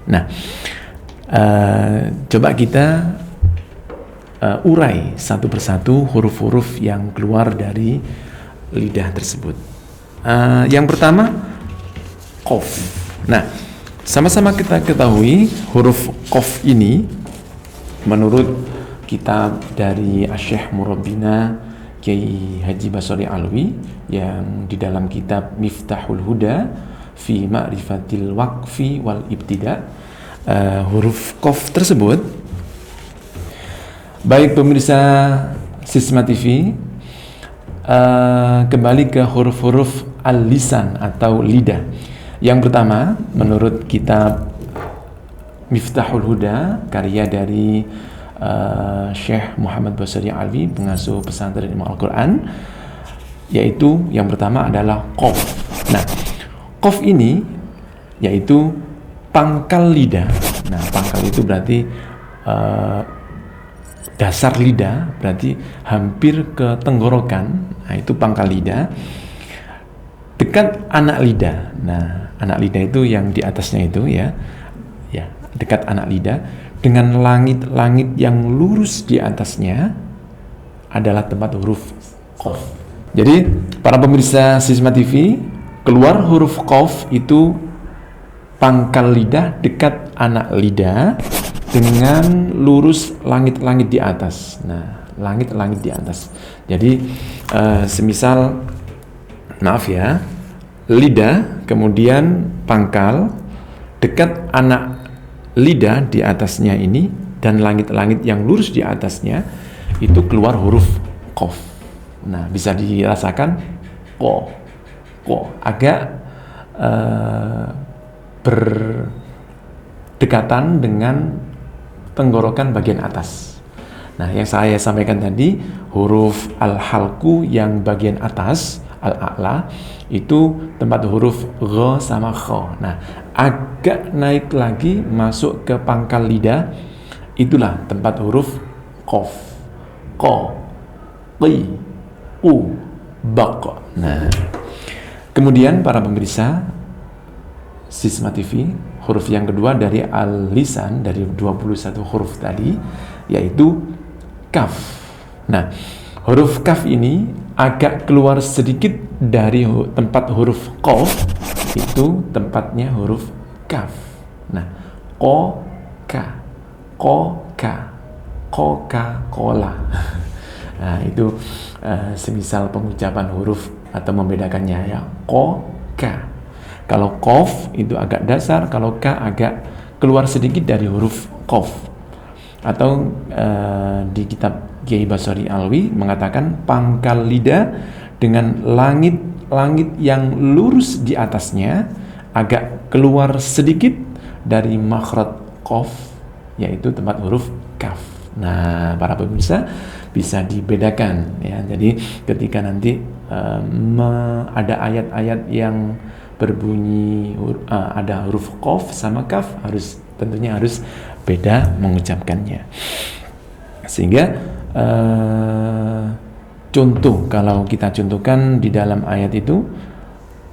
Nah, coba kita urai satu persatu huruf-huruf yang keluar dari lidah tersebut. Yang pertama, qaf. Nah, sama-sama kita ketahui huruf qaf ini menurut kitab dari Asy-Syaikh Murabbina Kiai Haji Basri Alwi yang di dalam kitab Miftahul Huda fi Ma'rifatil Waqfi wal Ibtida, huruf qaf tersebut, baik pemirsa Sisma TV, kembali ke huruf-huruf al-lisan atau lidah. Yang pertama, menurut kitab Miftahul Huda karya dari Syekh Muhammad Basri Alwi, pengasuh pesantren Ilmu Al-Quran, yaitu yang pertama adalah qaf. Nah, qaf ini yaitu pangkal lidah. Nah, pangkal itu berarti dasar lidah, berarti hampir ke tenggorokan. Nah, itu pangkal lidah, dekat anak lidah. Nah, anak lidah itu yang di atasnya itu ya, dekat anak lidah, dengan langit-langit yang lurus di atasnya adalah tempat huruf qaf. Jadi para pemirsa Sisma TV, keluar huruf qaf itu pangkal lidah dekat anak lidah dengan lurus langit-langit di atas. Nah, langit-langit di atas. Jadi semisal, maaf ya, lidah kemudian pangkal dekat anak lidah di atasnya ini dan langit-langit yang lurus di atasnya itu keluar huruf qaf. Nah, bisa dirasakan ko agak berdekatan dengan tenggorokan bagian atas. Nah, yang saya sampaikan tadi, huruf al-halku yang bagian atas, al-a'la, itu tempat huruf gha sama kha. Nah, agak naik lagi masuk ke pangkal lidah, itulah tempat huruf qaf, qa, qi, u, baq. Nah, kemudian para pemirsa Sisma TV, huruf yang kedua dari al-lisan, dari 21 huruf tadi, yaitu kaf. Nah, huruf kaf ini agak keluar sedikit dari tempat huruf qaf, itu tempatnya huruf kaf. Nah, ko, ka, kola. Nah, itu semisal pengucapan huruf atau membedakannya ya, ko, ka. Kalau qaf itu agak dasar, kalau ka agak keluar sedikit dari huruf qaf. Atau di kitab Kiai Basri Alwi mengatakan pangkal lidah dengan langit-langit yang lurus di atasnya agak keluar sedikit dari makhraj qaf, yaitu tempat huruf kaf. Nah, para pemirsa bisa dibedakan ya. Jadi ketika nanti ada ayat-ayat yang berbunyi ada huruf qaf sama kaf, tentunya harus beda mengucapkannya. Sehingga contoh, kalau kita contohkan di dalam ayat itu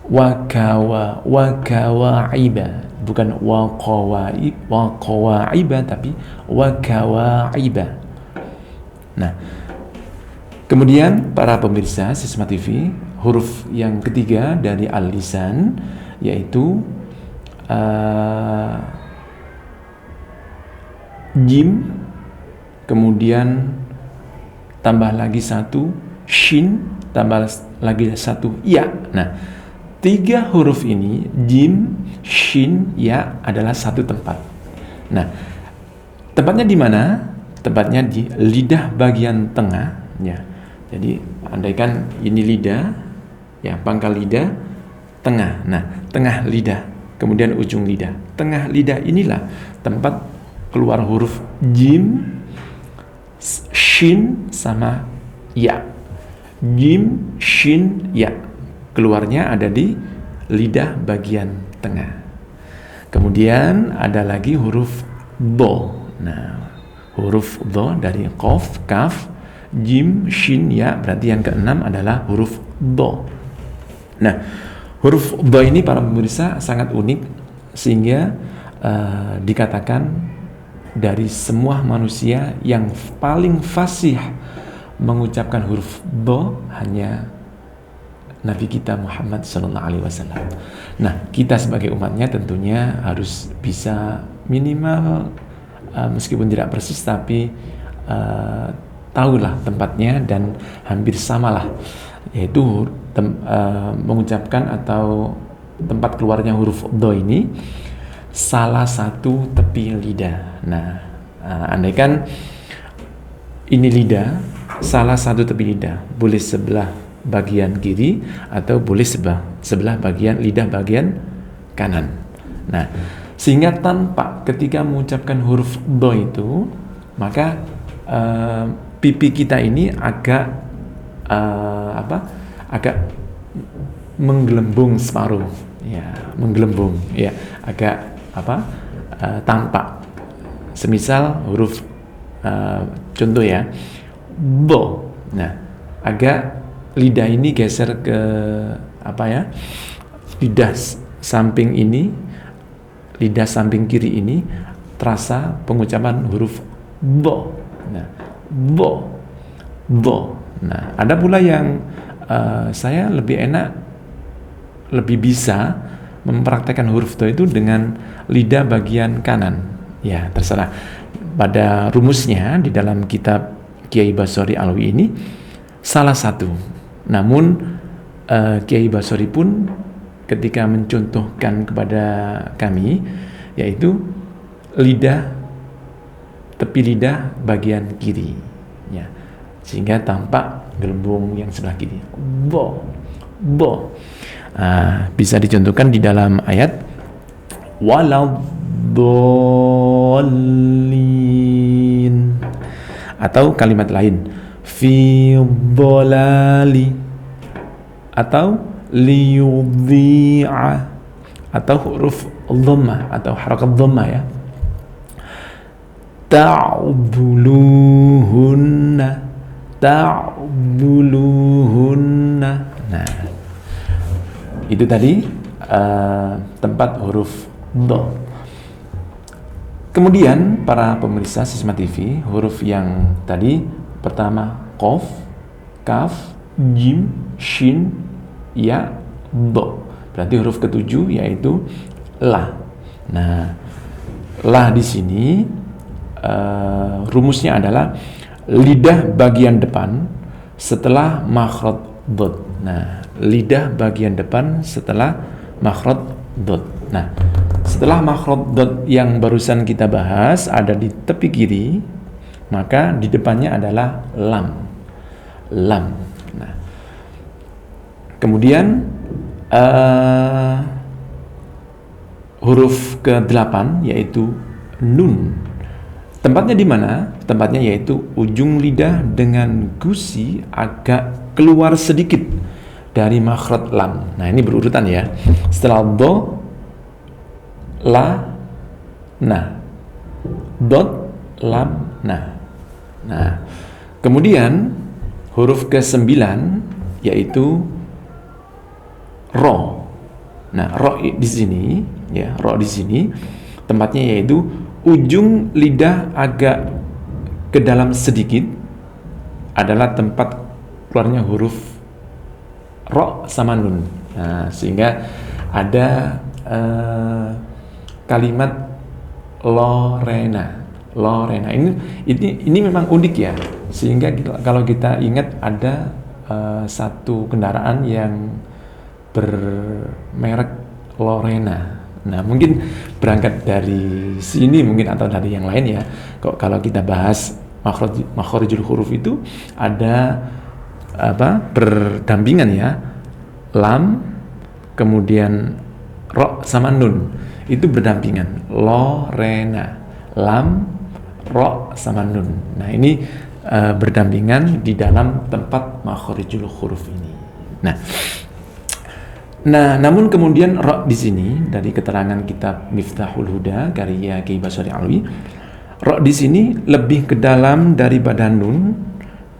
wakawaiba, bukan waqawaiba tapi wakawaiba. Nah, kemudian para pemirsa Sisma TV, huruf yang ketiga dari al-lisan yaitu jim, kemudian tambah lagi satu shin, tambah lagi satu ya. Nah, tiga huruf ini, jim, shin, ya, adalah satu tempat. Nah, tempatnya di mana? Tempatnya di lidah bagian tengah ya. Jadi andaikan ini lidah ya, pangkal lidah, tengah. Nah, tengah lidah, kemudian ujung lidah. Tengah lidah inilah tempat keluar huruf jim, shin sama ya. Jim, shin, ya. Keluarnya ada di lidah bagian tengah. Kemudian ada lagi huruf do. Nah, huruf do dari qaf, kaf, jim, shin, ya. Berarti yang keenam adalah huruf do. Nah, huruf do ini para pemirsa sangat unik, sehingga dikatakan dari semua manusia yang paling fasih mengucapkan huruf do hanya Nabi kita Muhammad Sallallahu Alaihi Wasallam. Nah, kita sebagai umatnya tentunya harus bisa minimal meskipun tidak persis tapi tahulah tempatnya dan hampir samalah, yaitu mengucapkan atau tempat keluarnya huruf do ini salah satu tepi lidah. Nah, andaikan ini lidah, salah satu tepi lidah, boleh sebelah bagian kiri atau boleh sebelah bagian lidah bagian kanan. Nah, sehingga tampak ketika mengucapkan huruf do itu, maka pipi kita ini agak agak menggelembung separuh, ya, menggelembung, ya, agak tampak. Semisal huruf contoh ya, bo. Nah, agak lidah ini geser ke lidah samping ini, lidah samping kiri ini terasa pengucapan huruf bo. Nah, bo. Nah, ada pula yang saya lebih bisa mempraktekkan huruf do itu dengan lidah bagian kanan. Ya, terserah. Pada rumusnya di dalam kitab Kiai Basori Alwi ini salah satu. Namun Kiai Basori pun ketika mencontohkan kepada kami, yaitu tepi lidah bagian kiri, ya, sehingga tampak gelembung yang sebelah kiri. Bo. Bisa dicontohkan di dalam ayat waladhdallin, atau kalimat lain fi dhalali, atau liyudhi'a, atau huruf dhammah atau harakat dhammah, ya, ta'dhuluhunna. Nah, itu tadi tempat huruf do. Kemudian para pemirsa Sisma TV, huruf yang tadi pertama qaf, kaf, jim, shin, ya, do. Berarti huruf ketujuh yaitu la. Nah, la di sini rumusnya adalah lidah bagian depan setelah makhraj dot. Nah, lidah bagian depan setelah makhraj dot. Nah, setelah makhraj dot yang barusan kita bahas ada di tepi kiri, maka di depannya adalah lam. Nah, kemudian huruf ke-8 yaitu nun. Tempatnya di mana? Tempatnya yaitu ujung lidah dengan gusi agak keluar sedikit dari makhraj lam. Nah, ini berurutan ya. Setelah do, la, nah, dot, lam, nah. Nah, kemudian huruf ke-9 yaitu ro. Nah, ro di sini, ya, ro di sini tempatnya yaitu ujung lidah agak ke dalam sedikit adalah tempat keluarnya huruf ro sama nun. Nah, sehingga ada kalimat Lorena. Ini memang unik ya. Sehingga kalau kita ingat ada satu kendaraan yang bermerek Lorena. Nah, mungkin berangkat dari sini mungkin atau dari yang lain ya. Kalau kita bahas makhrijul huruf itu ada berdampingan ya. Lam kemudian ro sama nun. Itu berdampingan. Lorena. Lam, ro sama nun. Nah, ini berdampingan di dalam tempat makhrijul huruf ini. Nah, namun kemudian ro di sini dari keterangan kitab Miftahul Huda karya Kiai Basori Alwi, ro di sini lebih ke dalam daripada nun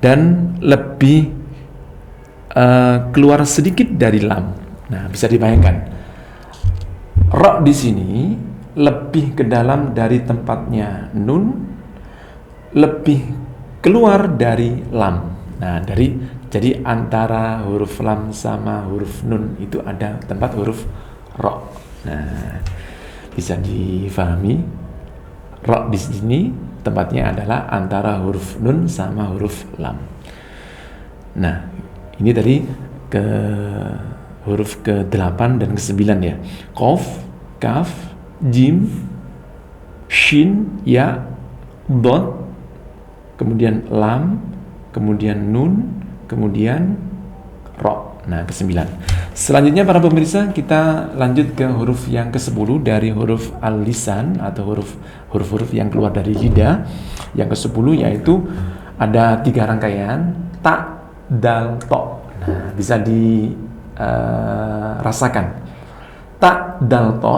dan lebih keluar sedikit dari lam. Nah, bisa dibayangkan ro di sini lebih ke dalam dari tempatnya nun, lebih keluar dari lam. Nah, jadi antara huruf lam sama huruf nun itu ada tempat huruf ro. Nah, bisa difahami, ro di sini tempatnya adalah antara huruf nun sama huruf lam. Nah, ini tadi ke huruf ke-8 dan ke-9 ya. Qaf, kaf, jim, shin, ya, dot, kemudian lam, kemudian nun, kemudian ro. Nah, ke-9. Selanjutnya para pemirsa, kita lanjut ke huruf yang ke-10 dari huruf al-lisan atau huruf-huruf yang keluar dari lidah. Yang ke-10 yaitu ada 3 rangkaian, ta, dal, to. Nah, bisa dirasakan. Ta, dal, to.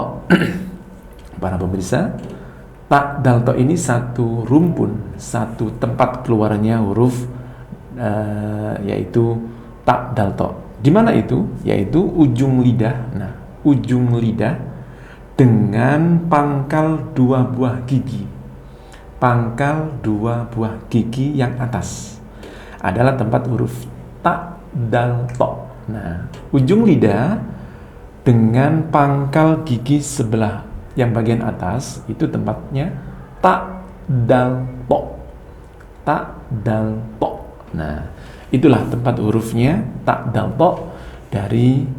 Para pemirsa, ta, dal, to ini satu rumpun, satu tempat keluarnya huruf yaitu ta, dal, to. Di mana itu? Yaitu ujung lidah. Nah, ujung lidah dengan pangkal 2 buah gigi. Pangkal 2 buah gigi yang atas adalah tempat huruf ta, dal, to. Nah, ujung lidah dengan pangkal gigi sebelah yang bagian atas itu tempatnya ta, dal, to. Ta, dal, to. Nah, itulah tempat hurufnya ta, dal, to dari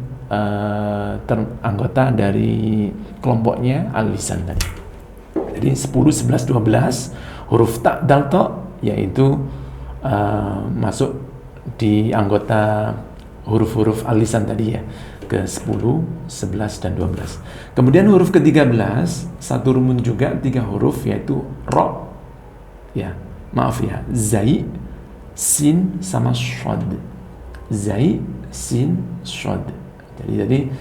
anggota dari kelompoknya al-lisan tadi. Jadi 10, 11, 12 huruf ta, dal, to yaitu masuk di anggota huruf-huruf al-lisan tadi ya, ke 10, 11, dan 12. Kemudian huruf ke-13 satu rumun juga 3 huruf yaitu ro, ya maaf ya, zai, sin, sama shod. Zai, sin, shod. Jadi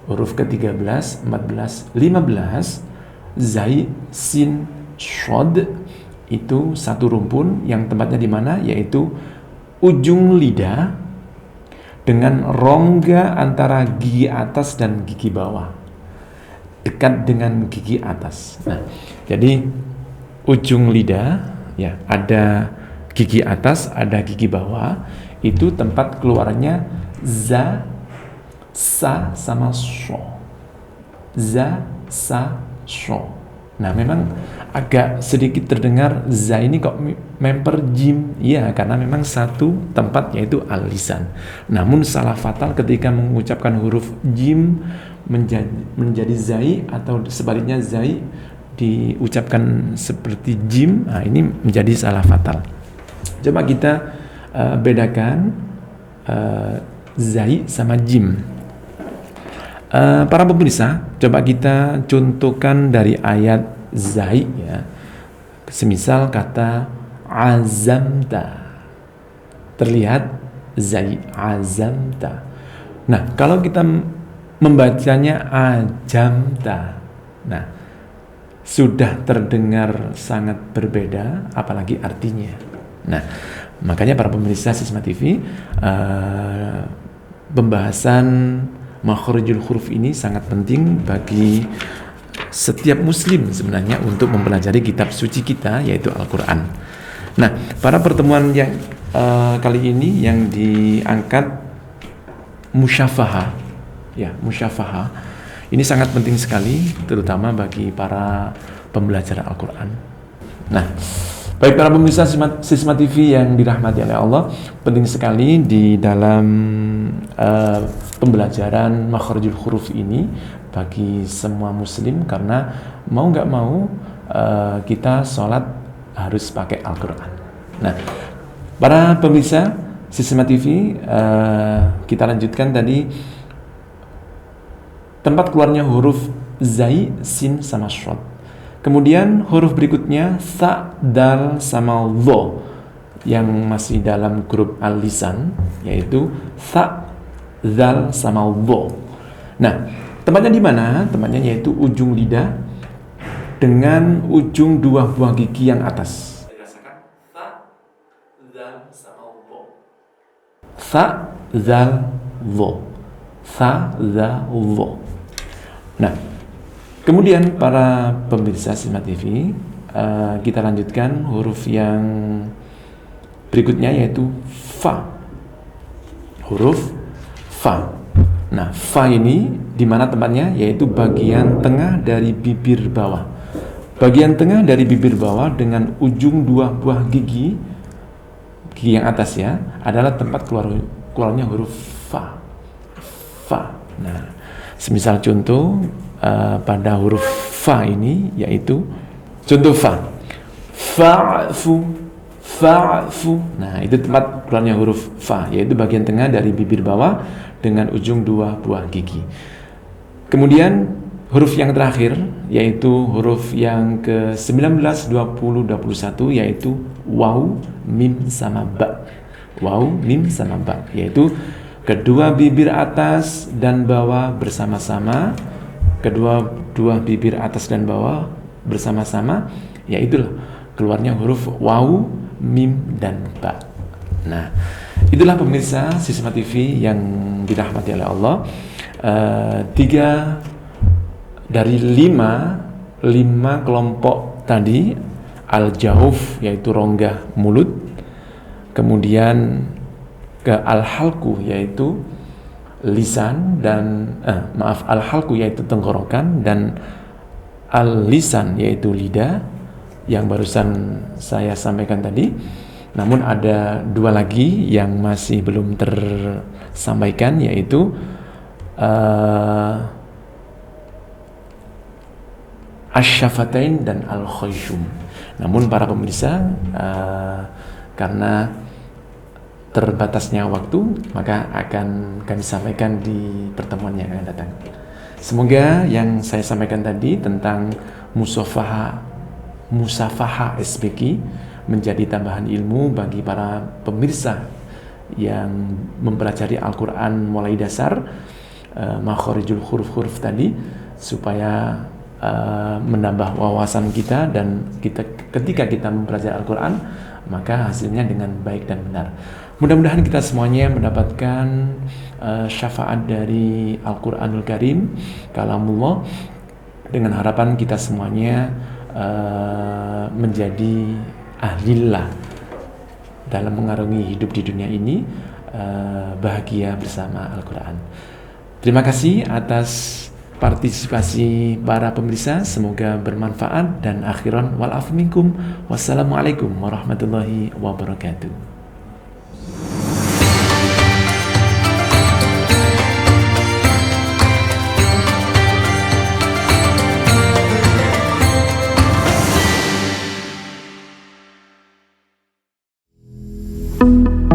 huruf ke-13, 14, 15 zai, sin, shod itu satu rumpun yang tempatnya di mana, yaitu ujung lidah dengan rongga antara gigi atas dan gigi bawah, dekat dengan gigi atas. Nah, jadi ujung lidah ya ada gigi atas, ada gigi bawah, itu tempat keluarnya za, sa, sama sho. Za, sa, sho. Nah, memang agak sedikit terdengar za ini kok memper jim. Iya, karena memang satu tempat yaitu al-lisan. Namun salah fatal ketika mengucapkan huruf jim menjadi zai, atau sebaliknya zai diucapkan seperti jim. Nah, ini menjadi salah fatal. Coba kita bedakan zai sama jim. Para pemirsa, coba kita contohkan dari ayat zai ya. Semisal kata azamta. Terlihat zai, azamta. Nah, kalau kita membacanya ajamta. Nah, sudah terdengar sangat berbeda, apalagi artinya. Nah, makanya para pemirsa Sisma TV, pembahasan makharijul huruf ini sangat penting bagi setiap muslim sebenarnya untuk mempelajari kitab suci kita, yaitu Al-Quran. Nah, pada pertemuan yang kali ini yang diangkat musyafahah, ya musyafahah, ini sangat penting sekali, terutama bagi para pembelajar Al-Quran. Nah, baik para pemirsa Sisma TV yang dirahmati oleh Allah, penting sekali di dalam pembelajaran makharijul huruf ini bagi semua muslim, karena mau nggak mau kita sholat harus pakai Al-Quran. Nah, para pemirsa Sisma TV, kita lanjutkan tadi tempat keluarnya huruf zai, sin, sama shod. Kemudian huruf berikutnya sa, dal, sama lo yang masih dalam grup al-lisan, yaitu sa, dal, sama lo. Nah, tempatnya di mana? Tempatnya yaitu ujung lidah dengan ujung 2 buah gigi yang atas. Dirasakan sa, dal, sama lo. Sa, dal, lo. Sa, dal, lo. Nah, Kemudian para pemirsa Smart TV, kita lanjutkan huruf yang berikutnya yaitu fa. Huruf fa. Nah, fa ini di mana tempatnya? Yaitu bagian tengah dari bibir bawah. Bagian tengah dari bibir bawah dengan ujung dua buah gigi yang atas ya, adalah tempat keluarnya huruf fa. Fa. Nah, semisal contoh pada huruf fa ini yaitu contoh fa. Fa'fu, fa'fu. Nah, itu tempat keluarnya huruf fa, yaitu bagian tengah dari bibir bawah dengan ujung dua buah gigi. Kemudian huruf yang terakhir yaitu huruf yang ke-19, 20, 21 yaitu waw, mim sama ba. Waw, mim sama ba, yaitu kedua bibir atas dan bawah bersama-sama. Kedua bibir atas dan bawah bersama-sama, yaitu keluarnya huruf waw, mim dan ba. Nah, itulah pemirsa Smart TV yang dirahmati oleh Allah. 3 dari 5 kelompok tadi, al-jauf yaitu rongga mulut, kemudian ke al-halku yaitu lisan dan al-halku yaitu tenggorokan, dan al-lisan yaitu lidah yang barusan saya sampaikan tadi. Namun ada 2 lagi yang masih belum tersampaikan, yaitu asy-syafatain dan al-khayshum. Namun para pemirsa, karena terbatasnya waktu, maka akan kami sampaikan di pertemuan yang akan datang. Semoga yang saya sampaikan tadi tentang musafahah SBQ menjadi tambahan ilmu bagi para pemirsa yang mempelajari Al-Quran mulai dasar, makharijul huruf-huruf tadi, supaya menambah wawasan kita, dan ketika kita mempelajari Al-Quran maka hasilnya dengan baik dan benar. Mudah-mudahan kita semuanya mendapatkan syafaat dari Al-Quranul Karim, kalamullah, dengan harapan kita semuanya menjadi ahlillah dalam mengarungi hidup di dunia ini, bahagia bersama Al-Quran. Terima kasih atas partisipasi para pemirsa, semoga bermanfaat, dan akhiran wal afu minkum. Wassalamualaikum warahmatullahi wabarakatuh. Thank you.